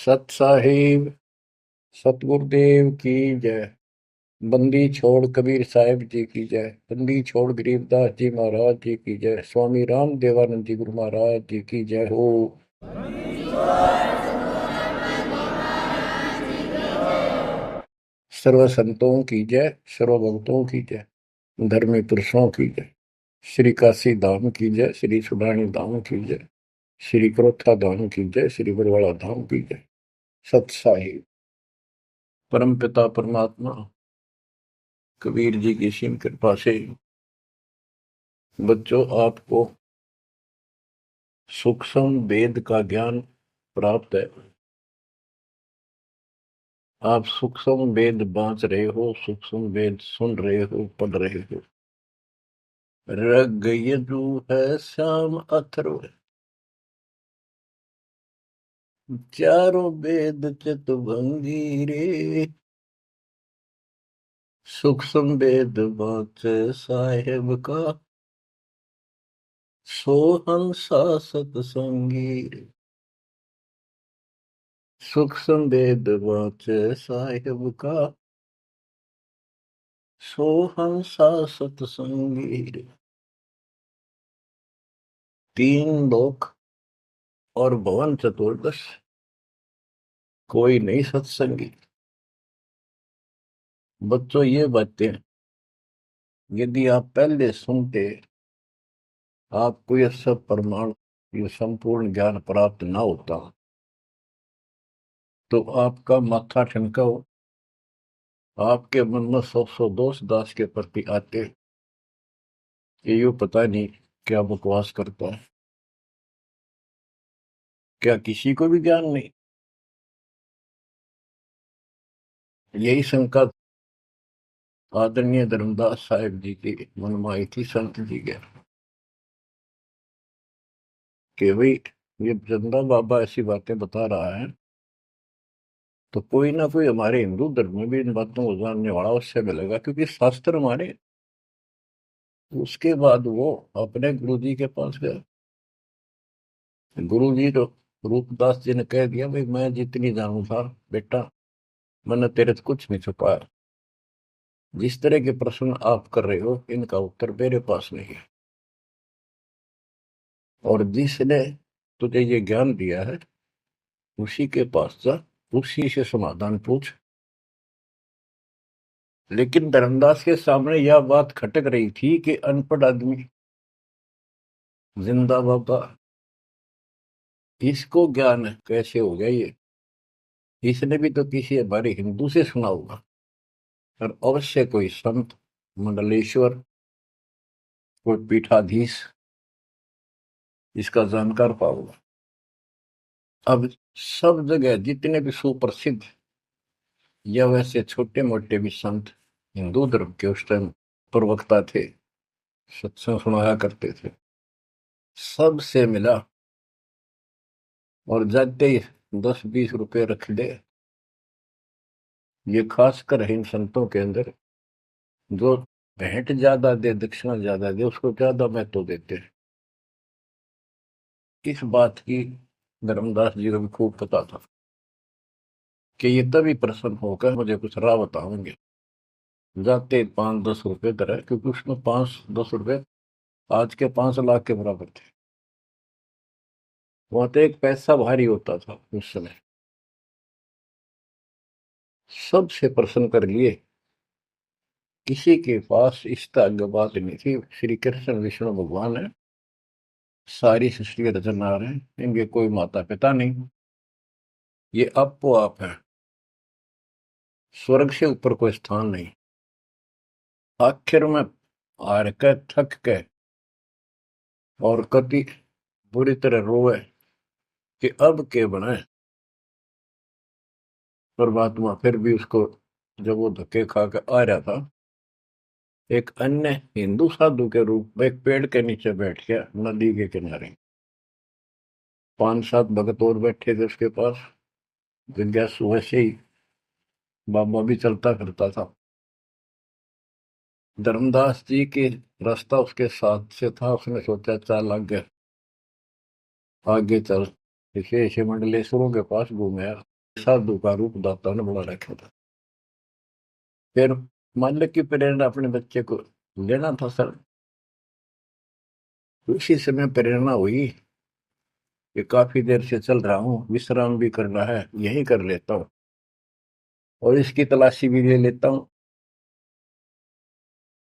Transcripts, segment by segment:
सत साहिब सतगुरुदेव की जय। बंदी छोड़ कबीर साहिब जी की जय। बंदी छोड़ गरीबदास जी महाराज जी की जय। स्वामी राम देवानंद जी गुरु महाराज जी की जय हो। सर्व संतों की जय, सर्व भक्तों की जय, धर्मी पुरुषों की जय। श्री काशी धाम की जय, श्री सुडानी धाम की जय, श्री क्रोथा धाम की जय, श्री बरवाड़ा धाम की जय। सत साहिब परम पिता परमात्मा कबीर जी की सीम कृपा से बच्चों आपको सूक्ष्म वेद का ज्ञान प्राप्त है। आप सूक्ष्म वेद बांच रहे हो, सूक्ष्म वेद सुन रहे हो, पढ़ रहे हो। ऋग यजु है श्याम अथर्व, चारों वेद चितभंगी रे। सूक्ष्म वेद बांच साहेब का, सोहंसा सतसंगी रे। सूक्ष्म वेद बांच साहेब का, सोहंसा सतसंगी रे। तीन लोक और भवन चतुर्दश, कोई नहीं सत्संगी। बच्चों ये बातें यदि आप पहले सुनते, आपको यह सब प्रमाण, ये संपूर्ण ज्ञान प्राप्त ना होता, तो आपका माथा ठनका हो, आपके मन में सौ दोष दास के प्रति आते कि यो पता नहीं क्या बकवास करता है, क्या किसी को भी ज्ञान नहीं। यही शंका आदरणीय धर्मदास साहिब जी की मन में आई थी संत जी के, कि भाई ये चंदा बाबा ऐसी बातें बता रहा है, तो कोई ना कोई हमारे हिंदू धर्म में भी इन बातों को जानने वाला अवश्य मिलेगा, क्योंकि शास्त्र हमारे। उसके बाद वो अपने गुरु जी के पास गया। गुरु जी तो रूपदास जी ने कह दिया, भाई मैं जितनी जानू था बेटा, मैंने तेरे से कुछ नहीं छुपाया। जिस तरह के प्रश्न आप कर रहे हो, इनका उत्तर मेरे पास नहीं है, और जिसने तुझे ये ज्ञान दिया है उसी के पास जा, उसी से समाधान पूछ। लेकिन धर्मदास के सामने यह बात खटक रही थी कि अनपढ़ आदमी, जिंदा बाबा, इसको ज्ञान कैसे हो गया ये? इसने भी तो किसी हमारे हिंदू से सुना होगा, और अवश्य कोई संत, मंडलेश्वर, कोई पीठाधीश इसका जानकार पाओगे। अब सब जगह जितने भी सुप्रसिद्ध या वैसे छोटे मोटे भी संत हिंदू धर्म के उस टाइम प्रवक्ता थे, सत्संग सुनाया करते थे, सबसे मिला, और जाते ही 10-20 रुपए रख दे। ये खासकर इन संतों के अंदर, जो भेंट ज्यादा दे, दक्षिणा ज्यादा दे, उसको ज्यादा महत्व देते हैं। इस बात की धर्मदास जी को भी खूब पता था कि ये तभी प्रसन्न होकर मुझे कुछ राह बताएंगे। जाते 5-10 रुपए करे, क्योंकि उसमें 5-10 रुपए आज के 5 लाख के बराबर थे। वहां तो एक पैसा भारी होता था उस समय। सबसे प्रसन्न कर लिए, किसी के पास इस तरह बात नहीं थी। श्री कृष्ण विष्णु भगवान है, सारी सृष्टि के रचनहार है, इनके कोई माता पिता नहीं, ये आपो आप है, स्वर्ग से ऊपर कोई स्थान नहीं। आखिर में हार के, थक के, और कति बुरी तरह रोए कि अब के बनाए। परमात्मा फिर भी उसको, जब वो धक्के खा के आ रहा था, एक अन्य हिंदू साधु के रूप में एक पेड़ के नीचे बैठ गया, नदी के किनारे। 5-7 भगत और बैठे थे उसके पास। जिज्ञासु वैसे ही बाबा भी चलता फिरता था। धर्मदास जी के रास्ता उसके साथ से था, उसने सोचा चल आगे, आगे चल। इसे मंडलेश्वरों के पास घूमे। साधु का रूप दाता ने बड़ा रखा था। फिर मालिक की प्रेरणा अपने बच्चे को लेना था सर। उसी समय प्रेरणा हुई कि काफी देर से चल रहा हूँ, विश्राम भी करना है, यही कर लेता हूँ और इसकी तलाशी भी ले लेता हूँ।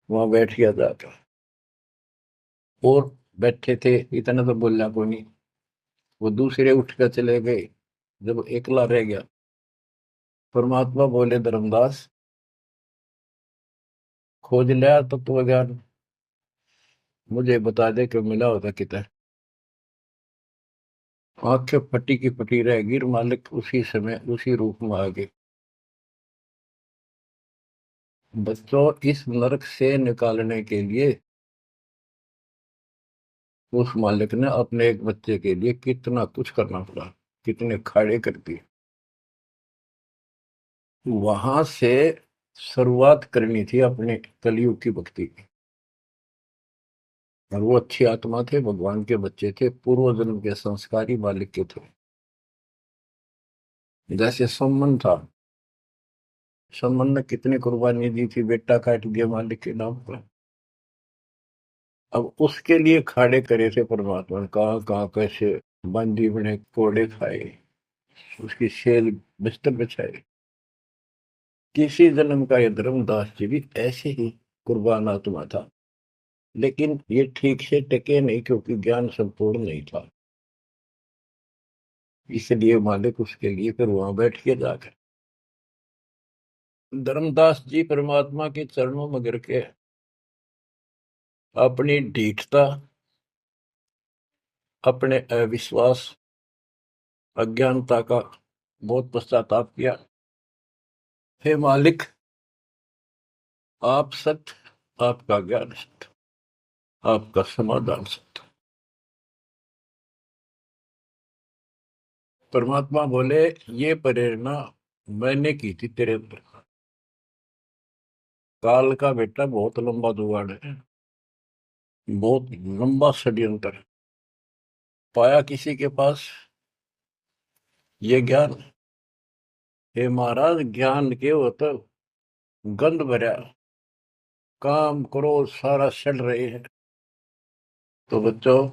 वहां बैठ गया जाकर और बैठे थे, इतना तो बोलना कोई नहीं। वो दूसरे उठ कर चले गए। जब एकला रह गया, परमात्मा बोले, धर्मदास खोज लिया तत्व ज्ञान, मुझे बता दे कि मिला होता कितना। आंखें फटी की फटी रह गिर, मालिक उसी समय उसी रूप में आ गए। बच्चों, इस नरक से निकालने के लिए उस मालिक ने अपने एक बच्चे के लिए कितना कुछ करना पड़ा, कितने खाड़े कर दिए। वहां से शुरुआत करनी थी अपने कलयुग की भक्ति की। और वो अच्छी आत्मा थे, भगवान के बच्चे थे, पूर्व जन्म के संस्कारी मालिक के थे। जैसे सम्मन था, सम्मन ने कितनी कुर्बानी दी थी, बेटा काट दिया मालिक के नाम पर। अब उसके लिए खाड़े करे थे परमात्मा ने, कहाँ कहाँ कैसे बंदी बने, कोड़े खाए, उसकी सेल बिस्तर बिछाए। किसी जन्म का ये धर्मदास जी भी ऐसे ही कुर्बान आत्मा था, लेकिन ये ठीक से टिके नहीं क्योंकि ज्ञान संपूर्ण नहीं था। इसलिए मालिक उसके लिए फिर वहां बैठ के जाकर धर्मदास जी परमात्मा के चरणों में गिर के अपनी ढीठता, अपने अविश्वास, अज्ञानता का बहुत पश्चाताप किया। हे मालिक, आप सत्य, आपका ज्ञान सत्य, आपका समाधान सत्य। परमात्मा बोले, ये प्रेरणा मैंने की थी तेरे अंदर। काल का बेटा बहुत लंबा जुगाड़ है, बहुत लंबा षड्यंत्र है। पाया किसी के पास ये ज्ञान। हे महाराज, ज्ञान के हो तो गंध भरा, काम करो सारा सड़ रहे हैं। तो बच्चों,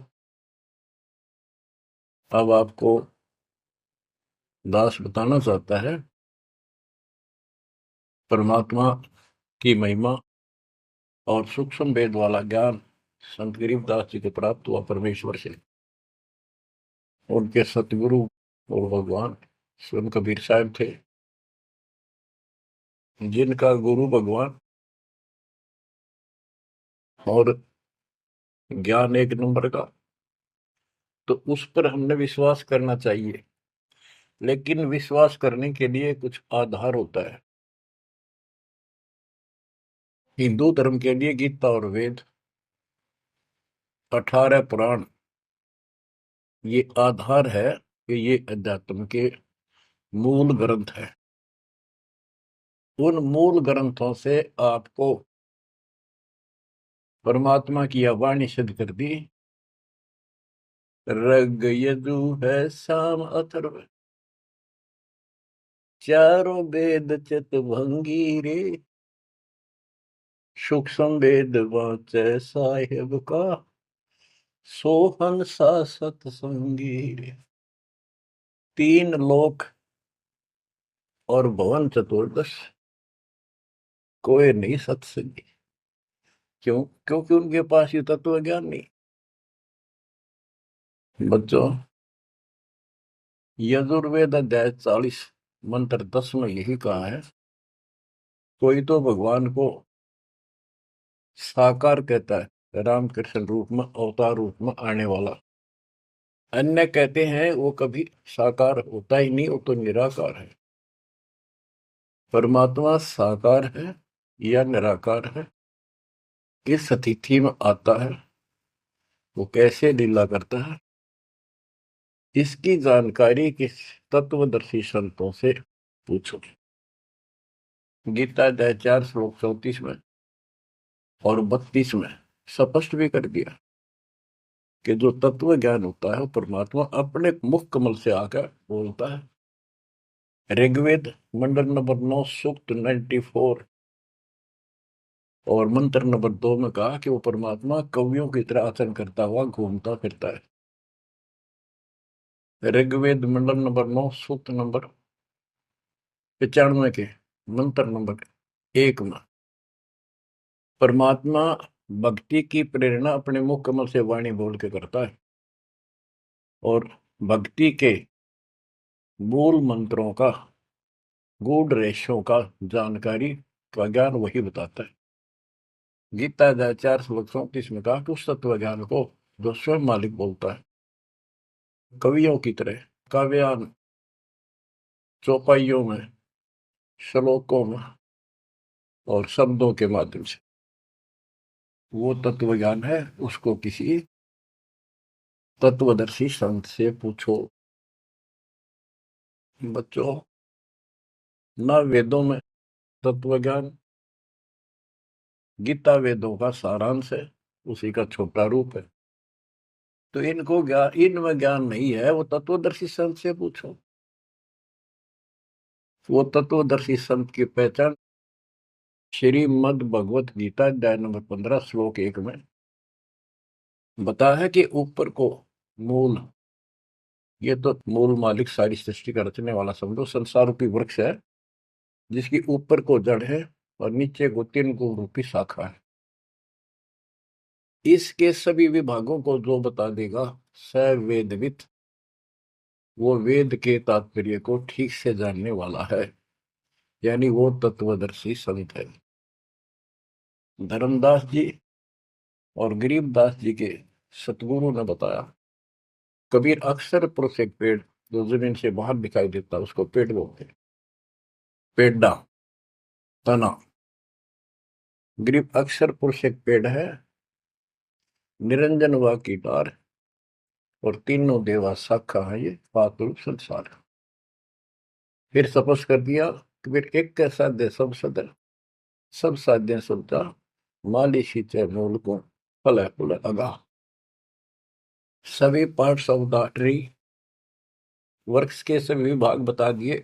अब आपको दास बताना चाहता है परमात्मा की महिमा और सूक्ष्म वेद वाला ज्ञान संत गरीबदास जी को प्राप्त हुआ परमेश्वर से। उनके सतगुरु और भगवान स्वयं कबीर साहब थे, जिनका गुरु भगवान और ज्ञान एक नंबर का। तो उस पर हमने विश्वास करना चाहिए, लेकिन विश्वास करने के लिए कुछ आधार होता है। हिंदू धर्म के लिए गीता और वेद, 18 पुराण, ये आधार है कि ये अध्यात्म के मूल ग्रंथ है। उन मूल ग्रंथों से आपको परमात्मा की वाणी सिद्ध कर दी। ऋग यजु है साम अथर्व, चारों वेद चित भंगी रे, सूक्ष्म वेद वाचे साहेब का, सोहन सा सतसंगी रे। तीन लोक और भवन चतुर्दश, कोई नहीं सत्संगी। क्यों? क्योंकि उनके पास ये तत्व ज्ञान नहीं। बच्चों, यजुर्वेद अध्याय 40 मंत्र 10 में यही कहा है, कोई तो भगवान को साकार कहता है, रामकृष्ण रूप में, अवतार रूप में आने वाला। अन्य कहते हैं वो कभी साकार होता ही नहीं, वो तो निराकार है। परमात्मा साकार है या निराकार है, किस स्थिति में आता है, वो कैसे लीला करता है, इसकी जानकारी किस तत्वदर्शी संतों से पूछो। गीता अध्याय 4 श्लोक 34 में और 32 में स्पष्ट भी कर दिया कि जो तत्व ज्ञान होता है वो परमात्मा अपने मुख कमल से आकर बोलता है। ऋग्वेद मंडल नंबर 9 सूक्त 94 और मंत्र नंबर 2 में कहा कि वो परमात्मा कवियों की तरह आचरण करता हुआ घूमता फिरता है। ऋग्वेद मंडल नंबर 9 सूक्त नंबर 95 के मंत्र नंबर 1 में परमात्मा भक्ति की प्रेरणा अपने मुख कमल से वाणी बोल के करता है और भक्ति के मूल मंत्रों का गूढ़ रहस्यों का जानकारी का ज्ञान वही बताता है। गीता अध्याय 4 श्लोक 34 में कहा कि उस तत्व ज्ञान को जो स्वयं मालिक बोलता है कवियों की तरह काव्यान चौपाइयों में श्लोकों में और शब्दों के माध्यम से वो तत्व ज्ञान है, उसको किसी तत्वदर्शी संत से पूछो। बच्चों, न वेदों में तत्व ज्ञान, गीता वेदों का सारांश है, उसी का छोटा रूप है। तो इनको ज्ञान, इनमें ज्ञान नहीं है, वो तत्वदर्शी संत से पूछो। वो तत्वदर्शी संत की पहचान श्रीमद् भगवत गीता अध्याय नंबर 15 श्लोक 1 में बताया है कि ऊपर को मूल, ये तो मूल मालिक सारी सृष्टि का रचने वाला समझो, संसार रूपी वृक्ष है जिसकी ऊपर को जड़ है और नीचे को 3 गुण रूपी शाखा है। इसके सभी विभागों को जो बता देगा स वेदविद, वो वेद के तात्पर्य को ठीक से जानने वाला है, यानी वो तत्वदर्शी संत है। धर्मदास जी और गरीबदास जी के सतगुरु ने बताया, कबीर अक्सर पुरुष एक पेड़ जो जमीन से बाहर दिखाई देता उसको पेड़ बोलते हैं, पेड़ा, तना। गरीब अक्सर पुरुष एक पेड़ है, निरंजन व की डार और तीनों देवा शाखा है, ये पातुल संसार। फिर सपस कर दिया कबीर एक के साध्य सब सदर, सब साध्य सबदा, माली सींचे मूल को फल फुल अगा। सभी parts of the tree, works के सभी विभाग बता दिए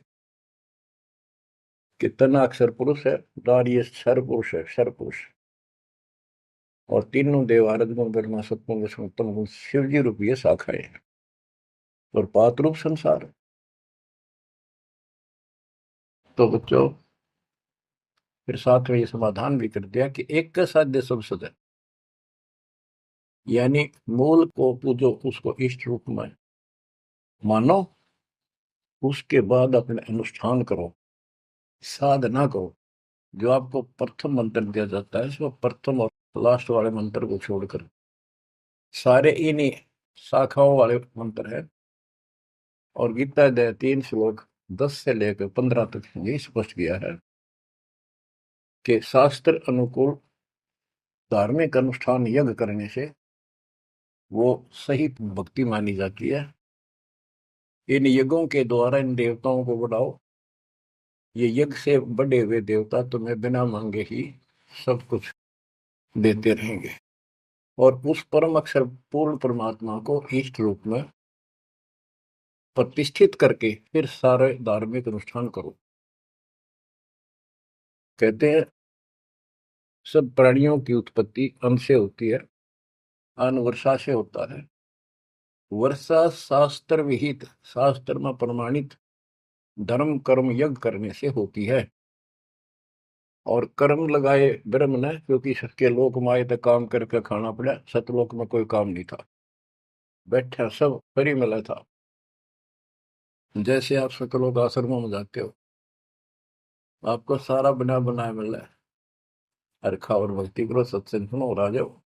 कि तना अक्षर पुरुष है, डार ये क्षर पुरुष है, क्षर पुरुष, और तीनों देव रजगुण ब्रह्मा सत्गुण विष्णु तम गुण शिव जी रूपी शाखाएं हैं और पात रूप संसार। तो बच्चों, फिर साथ में ये समाधान भी कर दिया कि एक का साध्य सब सद है, यानी मूल को पूजो, उसको इष्ट रूप में मानो, उसके बाद अपने अनुष्ठान करो, साधना करो। जो आपको प्रथम मंत्र दिया जाता है इसमें प्रथम और लास्ट वाले मंत्र को छोड़कर सारे इन्हीं शाखाओं वाले मंत्र है। और गीता अध्याय 3 श्लोक 10 से लेकर 15 तक ये स्पष्ट किया है कि शास्त्र अनुकूल धार्मिक अनुष्ठान यज्ञ करने से वो सही भक्ति मानी जाती है। इन यज्ञों के द्वारा इन देवताओं को बढ़ाओ, ये यज्ञ से बड़े हुए देवता तुम्हें बिना मांगे ही सब कुछ देते रहेंगे। और उस परम अक्षर पूर्ण परमात्मा को इष्ट रूप में प्रतिष्ठित करके फिर सारे धार्मिक अनुष्ठान करो। कहते हैं सब प्राणियों की उत्पत्ति अन्न से होती है, अन्न वर्षा से होता है। वर्षा शास्त्र विहित, शास्त्र में प्रमाणित धर्म कर्म यज्ञ करने से होती है। और कर्म लगाए ब्रह्म ने, क्योंकि सबके लोक माए तक काम करके खाना पड़ा, सतलोक में कोई काम नहीं था, बैठा सब फ्री मिला था। जैसे आप सकलोक आश्रमों में जाते हो, आपको सारा बना बनाया मिल रहा है, हर खाओ और भक्ति करो, सत्संग सुनो और आ जाओ।